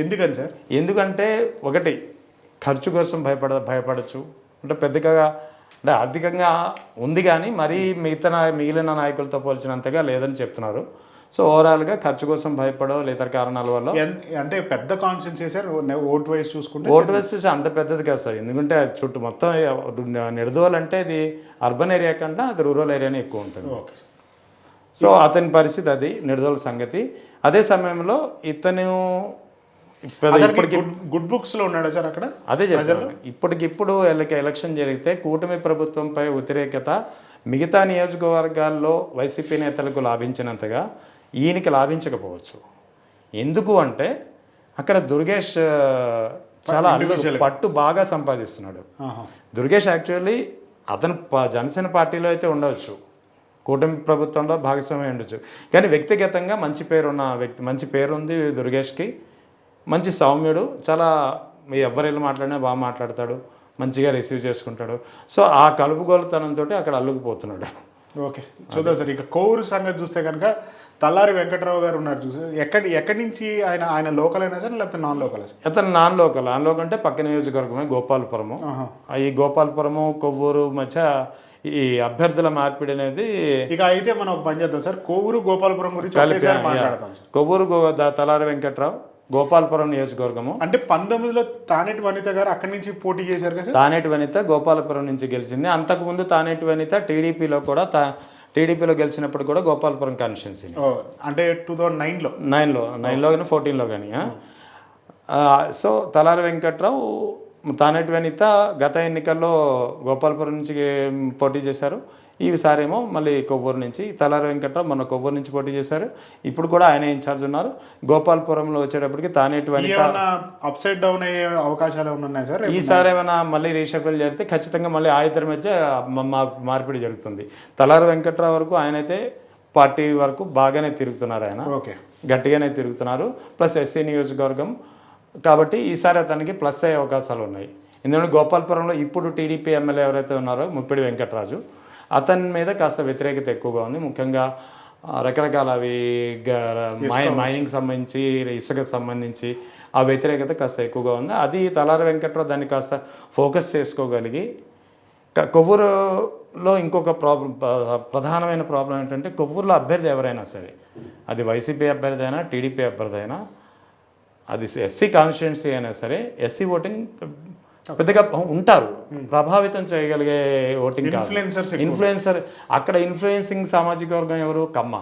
ఎందుకని సార్? ఎందుకంటే ఒకటి ఖర్చు కోసం భయపడచ్చు, అంటే పెద్దగా అంటే ఆర్థికంగా ఉంది కానీ మరీ మిగిలిన నాయకులతో పోల్చినంతగా లేదని చెప్తున్నారు. సో ఓవరాల్గా ఖర్చు కోసం భయపడో లేదా కారణాల వల్ల అంటే పెద్ద కాన్స్టిట్యున్సీ సార్ ఓట్ వైజ్ చూసుకుంటే ఓటు వేస్ట్ అంత పెద్దది కాదు సార్, ఎందుకంటే అది చుట్టూ మొత్తం నిడదవోలు అంటే అది అర్బన్ ఏరియా కంటే అది రూరల్ ఏరియానే ఎక్కువ ఉంటుంది. ఓకే. సో అతని పరిస్థితి అది నిడదవోల సంగతి. అదే సమయంలో ఇతను ఇప్పటికి గుడ్ బుక్స్ లో ఉన్నాడా సార్ అక్కడ? అదే చెప్పాను, ఇప్పటికిప్పుడు ఎలక్షన్ జరిగితే కూటమి ప్రభుత్వంపై వ్యతిరేకత మిగతా నియోజకవర్గాల్లో వైసీపీ నేతలకు లాభించినంతగా ఈయనకి లాభించకపోవచ్చు. ఎందుకు అంటే అక్కడ దుర్గేష్ చాలా పట్టు బాగా సంపాదిస్తున్నాడు. దుర్గేష్ యాక్చువల్లీ అతను జనసేన పార్టీలో అయితే ఉండవచ్చు, కూటమి ప్రభుత్వంలో భాగస్వామ్యం ఉండొచ్చు, కానీ వ్యక్తిగతంగా మంచి పేరున్న వ్యక్తి, మంచి పేరు ఉంది దుర్గేష్కి. మంచి సౌమ్యుడు, చాలా ఎవరెళ్ళి మాట్లాడినా బాగా మాట్లాడతాడు, మంచిగా రిసీవ్ చేసుకుంటాడు. సో ఆ కలుపుగోలుతనంతో అక్కడ అల్లుకుపోతున్నాడు. ఓకే, చూద్దాం సార్. ఇక కోవూరు సంగతి చూస్తే కనుక తల్లారి వెంకట్రావు గారు ఉన్నారు చూసి, ఎక్కడి నుంచి ఆయన లోకల్ అయినా సార్ లేకపోతే నాన్ లోకల్ సార్? అతను నాన్ లోకల్ అంటే పక్క నియోజకవర్గమే గోపాలపురము. ఈ గోపాలపురము కొవ్వూరు మధ్య ఈ అభ్యర్థుల మార్పిడి అనేది. ఇక అయితే మనం ఒక పని చేద్దాం సార్, కోవూరు గోపాలపురం గురించి మాట్లాడతాం. కొవ్వూరు తలారి వెంకట్రావు గోపాలపురం నియోజకవర్గము. అంటే 19లో తానేటి వనిత గారు అక్కడి నుంచి పోటీ చేశారు కదా సార్? తానేటి వనిత గోపాలపురం నుంచి గెలిచింది. అంతకుముందు తానేటి వనిత టీడీపీలో గెలిచినప్పుడు కూడా గోపాలపురం కాన్స్టిట్యున్సీ. అంటే 2009లో 9లో కానీ 14లో కానీ. సో తలారి వెంకట్రావు తానేటి వనిత గత ఎన్నికల్లో గోపాలపురం నుంచి పోటీ చేశారు. ఈసారేమో మళ్ళీ కొవ్వూరు నుంచి. తలారి వెంకట్రావు మొన్న కొవ్వూరు నుంచి పోటీ చేశారు, ఇప్పుడు కూడా ఆయన ఇన్ఛార్జ్ ఉన్నారు. గోపాలపురంలో వచ్చేటప్పటికి తానేటి వనిత అప్సైడ్ డౌన్ అయ్యే అవకాశాలు ఉన్నాయి సార్. ఈసారి ఏమైనా మళ్ళీ రీషఫిల్ జరిగితే ఖచ్చితంగా మళ్ళీ ఆ ఇద్దరి మధ్య మార్పిడి జరుగుతుంది. తలారి వెంకట్రావు వరకు ఆయనైతే పార్టీ వరకు బాగానే తిరుగుతున్నారు, ఆయన ఓకే గట్టిగానే తిరుగుతున్నారు. ప్లస్ ఎస్సీ నియోజకవర్గం కాబట్టి ఈసారి అతనికి ప్లస్ అయ్యే అవకాశాలు ఉన్నాయి. ఎందుకంటే గోపాలపురంలో ఇప్పుడు టీడీపీ ఎమ్మెల్యే ఎవరైతే ఉన్నారో ముప్పిడి వెంకటరాజు, అతని మీద కాస్త వ్యతిరేకత ఎక్కువగా ఉంది. ముఖ్యంగా రకరకాల అవి మైనింగ్ సంబంధించి, ఇసుకకు సంబంధించి ఆ వ్యతిరేకత కాస్త ఎక్కువగా ఉంది. అది తలారి వెంకట్రావు దాన్ని కాస్త ఫోకస్ చేసుకోగలిగి. కొవ్వూరులో ఇంకొక ప్రధానమైన ప్రాబ్లం ఏంటంటే, కొవ్వూరులో అభ్యర్థి ఎవరైనా సరే, అది వైసీపీ అభ్యర్థి అయినా టీడీపీ అభ్యర్థి అయినా, అది ఎస్సీ కాన్స్టిట్యున్సీ అయినా సరే, ఎస్సీ ఓటింగ్ పెద్దగా ఉంటారు, ప్రభావితం చేయగలిగే ఓటింగ్ ఇన్ఫ్లుయెన్సర్. అక్కడ ఇన్ఫ్లుయెన్సింగ్ సామాజిక వర్గం ఎవరు? కమ్మ.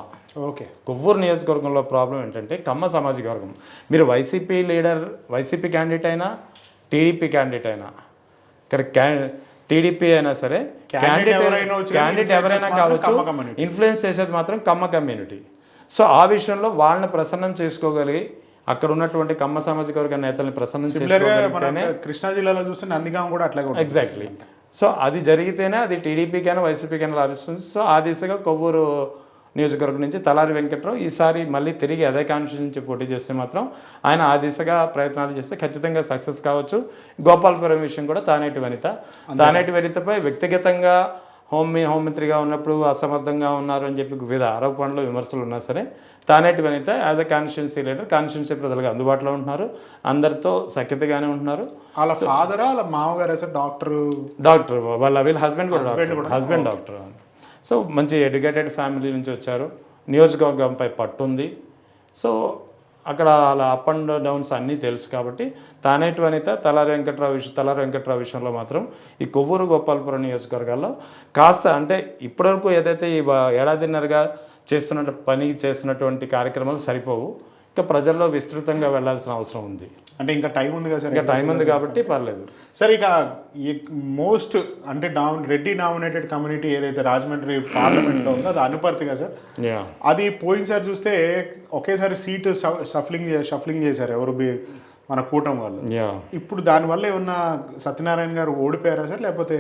ఓకే. కొవ్వూరు నియోజకవర్గంలో ప్రాబ్లం ఏంటంటే కమ్మ సామాజిక వర్గం. మీరు వైసీపీ లీడర్, వైసీపీ క్యాండిడేట్ అయినా, టీడీపీ క్యాండిడేట్ అయినా, ఇక్కడ టీడీపీ అయినా సరే, క్యాండిడేట్ ఎవరైనా కావచ్చు, ఇన్ఫ్లుయెన్స్ చేసేది మాత్రం కమ్మ కమ్యూనిటీ. సో ఆ విషయంలో వాళ్ళని ప్రసన్నం చేసుకోగలిగి అక్కడ ఉన్నటువంటి కమ్మ సామాజిక వర్గ నేతల్ని ప్రసన్నం చేసుకోగలిగితేనే. కృష్ణా జిల్లాలో చూస్తే నందిగాం కూడా అట్లాగే ఎగ్జాక్ట్లీ. సో అది జరిగితేనే అది టీడీపీకైనా వైసీపీకైనా లాభిస్తుంది. సో ఆ దిశగా కొవ్వూరు నియోజకవర్గం నుంచి తలారి వెంకట్రావు ఈసారి మళ్ళీ తిరిగి అదే కాన్స్టిట్యూన్సీ నుంచి పోటీ చేస్తే మాత్రం ఆయన ఆ దిశగా ప్రయత్నాలు చేస్తే ఖచ్చితంగా సక్సెస్ కావచ్చు. గోపాలపురం విషయం కూడా తానేటి వనితపై వ్యక్తిగతంగా హోంమంత్రిగా ఉన్నప్పుడు అసమర్థంగా ఉన్నారు అని చెప్పి వివిధ ఆరోపణలు, విమర్శలు ఉన్నా సరే, Taneti Vanitha as a constituency leader constituency ప్రజలకు అందుబాటులో ఉంటున్నారు, అందరితో సఖ్యతగానే ఉంటున్నారు. వాళ్ళ ఫాదర్, వాళ్ళ మామగారు డాక్టర్, వీళ్ళ హస్బెండ్ డాక్టర్. సో మంచి ఎడ్యుకేటెడ్ ఫ్యామిలీ నుంచి వచ్చారు, నియోజకవర్గంపై పట్టు ఉంది. సో అక్కడ అలా అప్ అండ్ డౌన్స్ అన్నీ తెలుసు కాబట్టి తానేటి వనిత తలారి వెంకట్రావు విషయంలో మాత్రం ఈ కొవ్వూరు గోపాలపురం నియోజకవర్గాల్లో కాస్త, అంటే ఇప్పటివరకు ఏదైతే ఈ ఏడాదిన్నరగా చేస్తున్నటువంటి కార్యక్రమాలు సరిపోవు, ఇంకా ప్రజల్లో విస్తృతంగా వెళ్లాల్సిన అవసరం ఉంది. అంటే ఇంకా టైం ఉంది కదా సార్? ఇంకా టైం ఉంది కాబట్టి పర్లేదు సార్. ఇక మోస్ట్ అంటే రెడ్డి నామినేటెడ్ కమ్యూనిటీ ఏదైతే రాజమండ్రి పార్లమెంట్లో ఉందో అది అనుపర్తి కదా సార్? అది పోయినసారి చూస్తే ఒకేసారి సీటు షఫ్లింగ్ చేశారు ఎవరు, మన కూటమి వాళ్ళు. ఇప్పుడు దానివల్ల ఏమన్నా సత్యనారాయణ గారు ఓడిపోయారా సార్ లేకపోతే?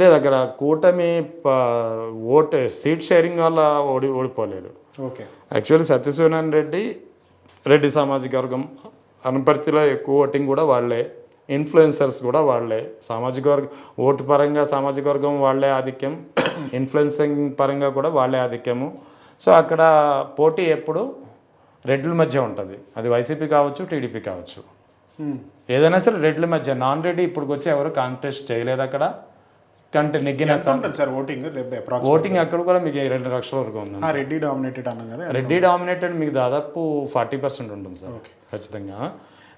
లేదు, అక్కడ కూటమి సీట్ షేరింగ్ వల్ల ఓడిపోలేదు. ఓకే. యాక్చువల్లీ సత్యసూర్యనారాయణ రెడ్డి సామాజిక వర్గం అనపర్తిలో ఎక్కువ ఓటింగ్ కూడా వాళ్ళే, ఇన్ఫ్లుయెన్సర్స్ కూడా వాళ్ళే, సామాజిక వర్గం ఓటు పరంగా సామాజిక వర్గం వాళ్ళే ఆధిక్యం, ఇన్ఫ్లుయెన్సింగ్ పరంగా కూడా వాళ్ళే ఆధిక్యము. సో అక్కడ పోటీ ఎప్పుడు రెడ్ల మధ్య ఉంటుంది, అది వైసీపీ కావచ్చు, టీడీపీ కావచ్చు, ఏదైనా సరే రెడ్ల మధ్య. నాన్ రెడ్డి ఇప్పుడు వచ్చి ఎవరు కాంటెస్ట్ చేయలేదు అక్కడ. కంటే నెగ్గిన ఎంత ఉంటుంది సార్ ఓటింగ్ రేపు ఓటింగ్ అక్కడ కూడా మీకు 2 లక్షల వరకు ఉంది. రెడ్డి డామినేటెడ్ అన్నాం కదా, రెడ్డి డామినేటెడ్ మీకు దాదాపు 40% ఉంటుంది సార్ ఖచ్చితంగా.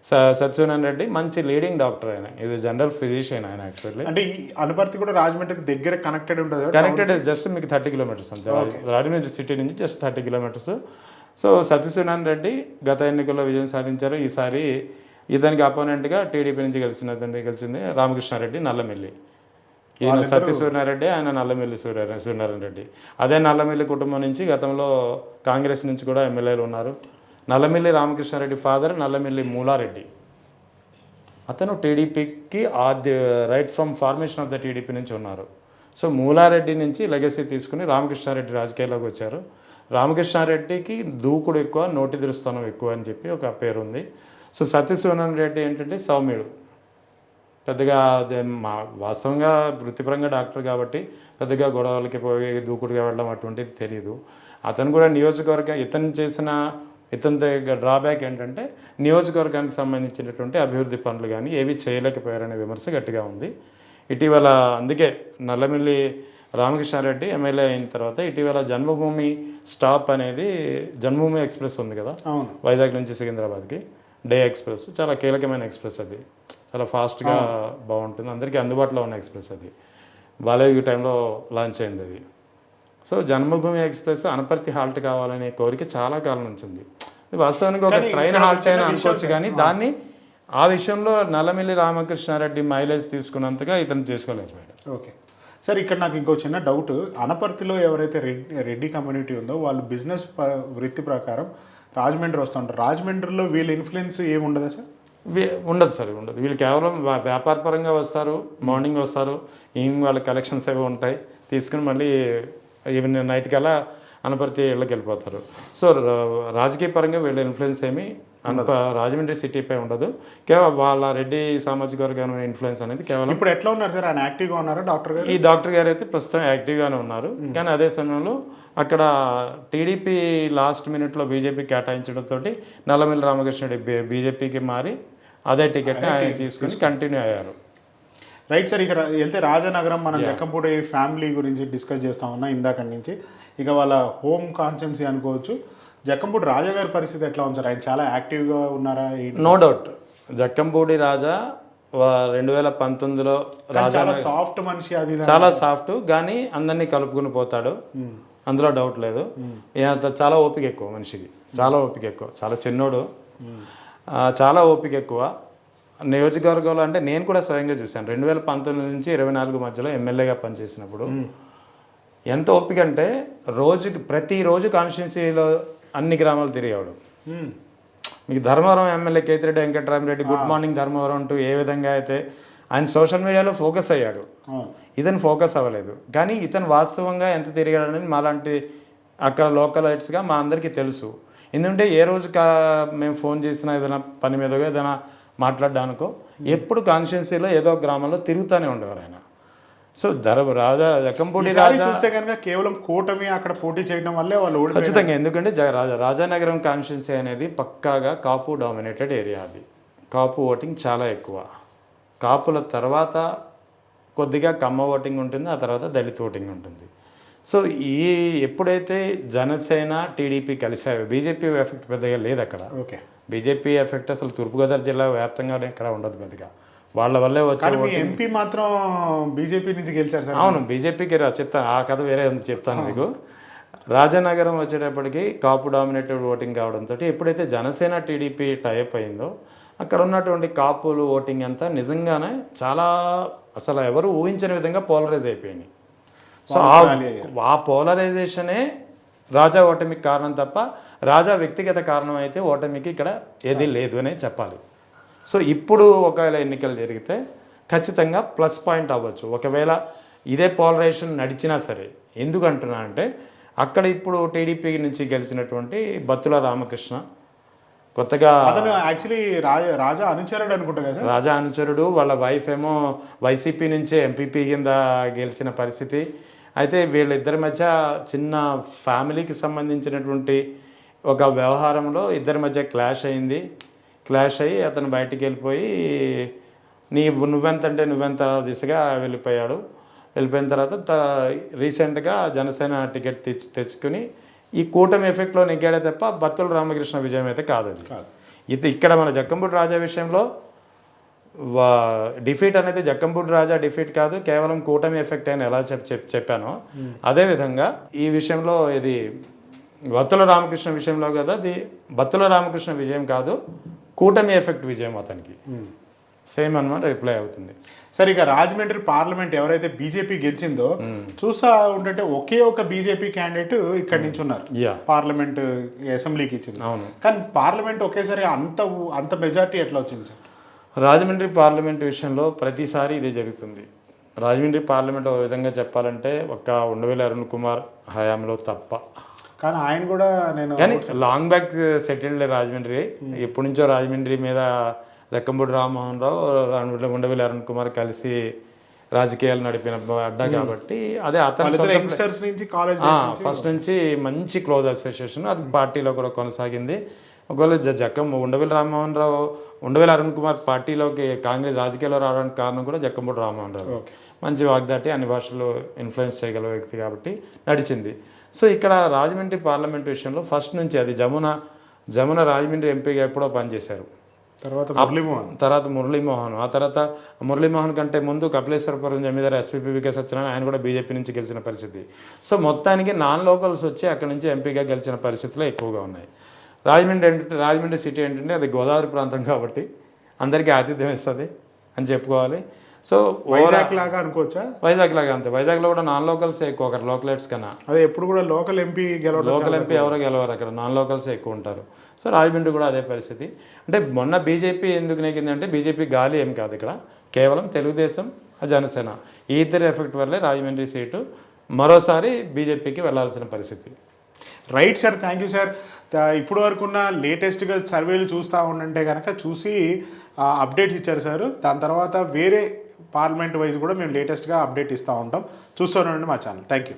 సత్యనారాయణ రెడ్డి మంచి లీడింగ్ డాక్టర్ ఆయన, ఇది జనరల్ ఫిజిషియన్ ఆయన యాక్చువల్లీ. అంటే ఈ అనుపర్తి కూడా రాజమండ్రికి దగ్గర కనెక్టెడ్ ఉంటుంది. కనెక్టెడ్ జస్ట్ మీకు 30 కిలోమీటర్స్ అంతే, రాజమండ్రి సిటీ నుంచి just 30 kilometres. So Satyanarayana Reddy గత ఎన్నికల్లో విజయం సాధించారు. ఈసారి ఇతనికి అపోనెంట్గా టీడీపీ నుంచి గెలిచింది రామకృష్ణారెడ్డి నల్లమిల్లి. ఈయన సత్యసూర్యారెడ్డి, ఆయన నల్లమిల్లి సూర్యనారాయణ రెడ్డి. అదే నల్లమిల్లి కుటుంబం నుంచి గతంలో కాంగ్రెస్ నుంచి కూడా ఎమ్మెల్యేలు ఉన్నారు. నల్లమిల్లి రామకృష్ణారెడ్డి ఫాదర్ నల్లమిల్లి మూలారెడ్డి, అతను టీడీపీకి right from formation of the TDP నుంచి ఉన్నారు. సో మూలారెడ్డి నుంచి లెగసీ తీసుకుని రామకృష్ణారెడ్డి రాజకీయాల్లోకి వచ్చారు. రామకృష్ణారెడ్డికి దూకుడు ఎక్కువ, నోటి దురుస్థానం ఎక్కువ అని చెప్పి ఒక పేరు ఉంది. సో సత్యసూర్యనారాయణ రెడ్డి ఏంటంటే సౌమ్యుడు, పెద్దగా వాస్తవంగా వృత్తిపరంగా డాక్టర్ కాబట్టి పెద్దగా గొడవలకి పోయి దూకుడుగా వెళ్ళడం అటువంటిది తెలియదు. అతను కూడా నియోజకవర్గం ఇతని డ్రాబ్యాక్ ఏంటంటే నియోజకవర్గానికి సంబంధించినటువంటి అభివృద్ధి పనులు కానీ ఏవి చేయలేకపోయారనే విమర్శ గట్టిగా ఉంది. ఇటీవల అందుకే నల్లమిల్లి రామకృష్ణారెడ్డి ఎమ్మెల్యే అయిన తర్వాత ఇటీవల జన్మభూమి స్టాప్ అనేది, జన్మభూమి ఎక్స్ప్రెస్ ఉంది కదా వైజాగ్ నుంచి సికింద్రాబాద్కి, డే ఎక్స్ప్రెస్ చాలా కీలకమైన ఎక్స్ప్రెస్, అది చాలా ఫాస్ట్గా బాగుంటుంది, అందరికీ అందుబాటులో ఉన్న ఎక్స్ప్రెస్. అది బాలయ్య టైంలో లాంచ్ అయింది అది. సో జన్మభూమి ఎక్స్ప్రెస్ అనపర్తి హాల్ట్ కావాలనే కోరిక చాలా కాలం నుంచి ఉంది. వాస్తవానికి ఒక ట్రైన్ హాల్ట్ అయినా అనుకోవచ్చు, కానీ దాన్ని ఆ విషయంలో నల్లమిల్లి రామకృష్ణారెడ్డి మైలేజ్ తీసుకున్నంతగా ఇతను చేసుకోలేకపోయాడు. ఓకే సార్, ఇక్కడ నాకు ఇంకో చిన్న డౌట్. అనపర్తిలో ఎవరైతే రెడ్డి కమ్యూనిటీ ఉందో వాళ్ళు బిజినెస్ వృత్తి ప్రకారం రాజమండ్రి వస్తుంటారు. రాజమండ్రిలో వీళ్ళ ఇన్ఫ్లుయెన్స్ ఏమి ఉండదా సార్? ఉండదు సార్, ఉండదు. వీళ్ళు కేవలం వ్యాపారపరంగా వస్తారు, మార్నింగ్ వస్తారు, ఈవినింగ్ వాళ్ళ కలెక్షన్స్ ఏవో ఉంటాయి, తీసుకుని మళ్ళీ ఈవినింగ్ నైట్ కల్లా అనపర్తి ఇళ్ళకి వెళ్ళిపోతారు. సో రాజకీయ పరంగా వీళ్ళ ఇన్ఫ్లుయెన్స్ ఏమి రాజమండ్రి సిటీపై ఉండదు. కేవలం వాళ్ళ రెడ్డి సామాజిక వర్గాన్ని ఇన్ఫ్లుయెన్స్ అనేది కేవలం. ఇప్పుడు ఎట్లా ఉన్నారు సార్, ఆయన యాక్టివ్గా ఉన్నారా డాక్టర్ గారు? ఈ డాక్టర్ గారు అయితే ప్రస్తుతం యాక్టివ్గానే ఉన్నారు. కానీ అదే సమయంలో అక్కడ టీడీపీ లాస్ట్ మినిట్లో బీజేపీ కేటాయించడంతో నల్లమిల్లి రామకృష్ణరెడ్డి బీజేపీకి మారి అదే టికెట్ని ఆయన తీసుకుని కంటిన్యూ అయ్యారు. రైట్ సార్, ఇక్కడ వెళ్తే రాజానగరం మనం జక్కంపూడి ఫ్యామిలీ గురించి డిస్కస్ చేస్తా ఉన్నా ఇందాక నుంచి. ఇక వాళ్ళ హోమ్ కాన్స్టెన్సీ అనుకోవచ్చు. జక్కంపూడి రాజా గారి పరిస్థితి ఎట్లా ఉంది సార్? ఆయన చాలా యాక్టివ్గా ఉన్నారా? No doubt. జక్కంపూడి రాజా 2019లో రాజా సాఫ్ట్ మనిషి, అది చాలా సాఫ్ట్, కానీ అందరినీ కలుపుకుని పోతాడు, అందులో డౌట్ లేదు. చాలా ఓపిక ఎక్కువ మనిషికి, చాలా ఓపిక ఎక్కువ, చాలా చిన్నోడు, చాలా ఓపిక ఎక్కువ. నియోజకవర్గంలో అంటే నేను కూడా స్వయంగా చూశాను. 2019 నుంచి 2024 మధ్యలో ఎమ్మెల్యేగా పనిచేసినప్పుడు ఎంత ఓపిక అంటే ప్రతిరోజు కాన్స్టిట్యున్సీలో అన్ని గ్రామాలు తిరిగేవాడు. మీకు Dharmavaram MLA Kethireddy Venkataramireddy good morning Dharmavaram అంటూ ఏ విధంగా అయితే ఆయన సోషల్ మీడియాలో ఫోకస్ అయ్యాడు, ఇతను ఫోకస్ అవ్వలేదు. కానీ ఇతను వాస్తవంగా ఎంత తిరిగాడనేది మాలాంటి అక్కడ లోకలైట్స్గా మా అందరికీ తెలుసు. ఎందుకంటే ఏ రోజు మేము ఫోన్ చేసినా ఏదైనా పని మీదగా ఏదైనా మాట్లాడడానికో ఎప్పుడు కాన్స్టిట్యున్సీలో ఏదో గ్రామంలో తిరుగుతూనే ఉండేవారు ఆయన. సో రాజా జక్కంపూడి రాజా చూస్తే కనుక కేవలం కూటమి అక్కడ పోటీ చేయడం వల్లే వాళ్ళు ఖచ్చితంగా. ఎందుకంటే రాజానగరం కాన్స్టిట్యున్సీ అనేది పక్కాగా కాపు డామినేటెడ్ ఏరియా. అది కాపు ఓటింగ్ చాలా ఎక్కువ. కాపుల తర్వాత కొద్దిగా కమ్మ ఓటింగ్ ఉంటుంది, ఆ తర్వాత దళిత ఓటింగ్ ఉంటుంది. సో ఎప్పుడైతే జనసేన టీడీపీ కలిసాయో బీజేపీ ఎఫెక్ట్ పెద్దగా లేదు అక్కడ. ఓకే, బీజేపీ ఎఫెక్ట్ అసలు తూర్పుగోదావరి జిల్లా వ్యాప్తంగా ఇక్కడ ఉండదు పెద్దగా. వాళ్ళ వల్లే వచ్చే ఎంపీ మాత్రం బీజేపీ నుంచి గెలిచారు సార్. అవును, బీజేపీకి చెప్తాను, ఆ కథ వేరే ఉంది, చెప్తాను మీకు. రాజానగరం వచ్చేటప్పటికి కాపు డామినేటెడ్ ఓటింగ్ కావడంతో ఎప్పుడైతే జనసేన టీడీపీ టైప్ అయిందో అక్కడ ఉన్నటువంటి కాపులు ఓటింగ్ అంతా నిజంగానే చాలా అసలు ఎవరు ఊహించని విధంగా పోలరైజ్ అయిపోయింది. సో ఆ పోలరైజేషనే రాజా ఓటమికి కారణం తప్ప రాజా వ్యక్తిగత కారణం అయితే ఓటమికి ఇక్కడ ఏదీ లేదు అనే చెప్పాలి. సో ఇప్పుడు ఒకవేళ ఎన్నికలు జరిగితే ఖచ్చితంగా ప్లస్ పాయింట్ అవ్వచ్చు. ఒకవేళ ఇదే పోలరైజేషన్ నడిచినా సరే. ఎందుకంటున్నా అంటే అక్కడ ఇప్పుడు టీడీపీ నుంచి గెలిచినటువంటి బత్తుల రామకృష్ణ కొత్తగా యాక్చువల్లీ రాజా అనుచరుడు అనుకుంటా కదా, రాజా అనుచరుడు, వాళ్ళ వైఫ్ ఏమో వైసీపీ నుంచే ఎంపీపీ కింద గెలిచిన పరిస్థితి. అయితే వీళ్ళిద్దరి మధ్య చిన్న ఫ్యామిలీకి సంబంధించినటువంటి ఒక వ్యవహారంలో ఇద్దరి మధ్య క్లాష్ అయ్యి అతను బయటికి వెళ్ళిపోయి నువ్వెంత అంటే నువ్వెంత దిశగా వెళ్ళిపోయాడు. వెళ్ళిపోయిన తర్వాత రీసెంట్గా జనసేన టికెట్ తెచ్చుకుని ఈ కూటమి ఎఫెక్ట్లో నెగ్గాడే తప్ప బత్తుల రామకృష్ణ విజయం అయితే కాదు అది. ఇది ఇక్కడ మన జక్కంపూడి రాజా విషయంలో డిఫీట్ అనేది జక్కంపూడి రాజా డిఫీట్ కాదు, కేవలం కూటమి ఎఫెక్ట్ అని ఎలా చెప్పానో అదేవిధంగా ఈ విషయంలో ఇది బత్తుల రామకృష్ణ విషయంలో కదా, అది బత్తుల రామకృష్ణ విజయం కాదు, కూటమి ఎఫెక్ట్ విజయం అతనికి సేమ్ అన్నమాట రిప్లై అవుతుంది. సరే, ఇక రాజమండ్రి పార్లమెంట్ ఎవరైతే బీజేపీ గెలిచిందో చూస్తా ఉంటే ఒకే ఒక బీజేపీ క్యాండిడేట్ ఇక్కడి నుంచి ఉన్నారు పార్లమెంట్ అసెంబ్లీకి ఇచ్చింది. అవును, కానీ పార్లమెంట్ ఒకేసారి అంత మెజార్టీ ఎట్లా వచ్చింది సార్? రాజమండ్రి పార్లమెంట్ విషయంలో ప్రతిసారి ఇదే జరుగుతుంది. రాజమండ్రి పార్లమెంట్ ఒక విధంగా చెప్పాలంటే ఒక్క ఉండవేలి అరుణ్ కుమార్ హయాంలో తప్ప, కానీ ఆయన కూడా కానీ లాంగ్ బ్యాక్ సెటిల్డ్ రాజమండ్రి. ఎప్పటి నుంచో రాజమండ్రి మీద జక్కంపూడి రామ్మోహన్ రావు, ఉండవేలి అరుణ్ కుమార్ కలిసి రాజకీయాలు నడిపిన అడ్డా కాబట్టి అదే అతను యంగ్స్టర్స్ నుంచి కాలేజ్ ఫస్ట్ నుంచి మంచి క్లోజ్ అసోసియేషన్, అది పార్టీలో కూడా కొనసాగింది. ఒకవేళ ఉండవేలి అరుణ్ కుమార్ పార్టీలోకి కాంగ్రెస్ రాజకీయాల్లో రావడానికి కారణం కూడా జక్కంపూడి రామ్మోహన్ రావు. మంచి వాగ్దాటి, అన్ని భాషల్లో ఇన్ఫ్లుయెన్స్ చేయగల వ్యక్తి కాబట్టి నడిచింది. సో ఇక్కడ రాజమండ్రి పార్లమెంట్ విషయంలో ఫస్ట్ నుంచి అది జమున రాజమండ్రి ఎంపీగా ఎప్పుడో పనిచేశారు. తర్వాత మురళీమోహన్, ఆ తర్వాత మురళీమోహన్ కంటే ముందు కపిలేశ్వరపురం జమీదారు ఎస్పీపీకే సత్యనారాయణ, ఆయన కూడా బీజేపీ నుంచి గెలిచిన పరిస్థితి. సో మొత్తానికి నాన్ లోకల్స్ వచ్చి అక్కడి నుంచి ఎంపీగా గెలిచిన పరిస్థితులు ఎక్కువగా ఉన్నాయి. రాజమండ్రి సిటీ ఏంటంటే అది గోదావరి ప్రాంతం కాబట్టి అందరికీ ఆతిథ్యం ఇస్తుంది అని చెప్పుకోవాలి. సో వైజాగ్ లాగా అనుకోవచ్చా? వైజాగ్ లాగా అంతే. వైజాగ్లో కూడా నాన్ లోకల్స్ ఎక్కువ, అక్కడ లోకలైట్స్ కన్నా. అదే ఎప్పుడు కూడా లోకల్ ఎంపీ ఎవరో గెలవరు, అక్కడ నాన్ లోకల్స్ ఎక్కువ ఉంటారు. సో రాజమండ్రి కూడా అదే పరిస్థితి. అంటే మొన్న బీజేపీ ఎందుకు నెగ్గిందంటే బీజేపీ గాలి ఏం కాదు, ఇక్కడ కేవలం తెలుగుదేశం, జనసేన ఈ ఇద్దరి ఎఫెక్ట్ వల్లే రాజమండ్రి సీటు మరోసారి బీజేపీకి వెళ్లాల్సిన పరిస్థితి. Right sir, thank you sir. ఇప్పుడు వరకున్న లేటెస్ట్గా సర్వేలు చూస్తూ ఉండంటే కనుక చూసి అప్డేట్స్ ఇచ్చారు సార్. దాని తర్వాత వేరే పార్లమెంట్ వైజ్ కూడా మేము లేటెస్ట్గా అప్డేట్ ఇస్తూ ఉంటాం. చూస్తూ ఉండండి మా ఛానల్. Thank you.